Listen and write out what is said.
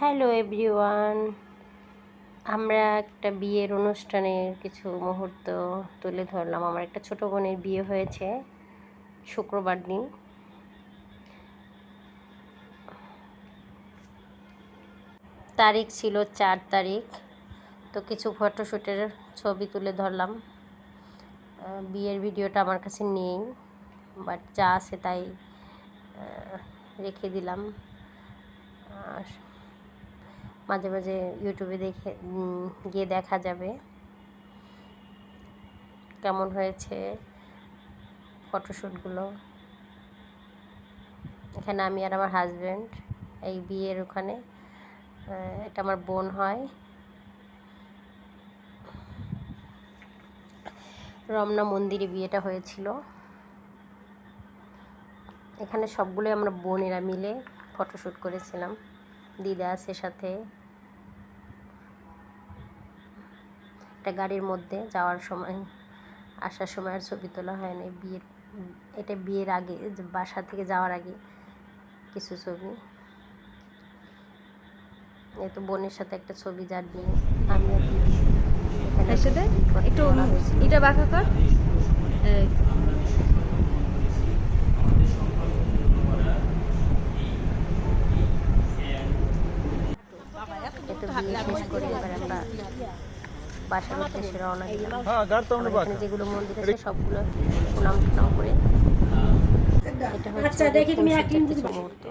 Hello everyone, আমরা একটা বিয়ের অনুষ্ঠানের কিছু মুহূর্ত তুলে ধরলাম। আমার একটা ছোট বোনের বিয়ে হয়েছে শুক্রবার দিন। তারিখ ছিল 4 তারিখ। তো কিছু ফটোশ্যুটের ছবি তুলে ধরলাম। বিয়ের ভিডিওটা আমার কাছে নেই, বাট যা আছে তাই রেখে দিলাম। মাঝে মাঝে ইউটিউবে গিয়ে দেখা যাবে কেমন হয়েছে ফটোশ্যুটগুলো। এখানে আমি আর আমার হাজব্যান্ড এই বিয়ের ওখানে, এটা আমার বোন হয়। রমনা মন্দিরে বিয়েটা হয়েছিল। এখানে সবগুলোই আমরা বোনেরা মিলে ফটোশ্যুট করেছিলাম। দিদা আছে সাথে। একটা গাড়ির মধ্যে যাওয়ার সময়, আসার সময় আর ছবি তোলা হয়নি। এটা বিয়ের আগে, বাসা থেকে যাওয়ার আগে কিছু ছবি। এই তো বোনের সাথে একটা ছবি, যার বিয়ে আমি আর সাথে একটু এটা বাঁকা কর। শেষ করে এবার আমরা বাসার উদ্দেশ্যে রওনা দিলাম। যেগুলো মন্দির আছে সবগুলো প্রণাম করে এটা হচ্ছে মুহূর্ত।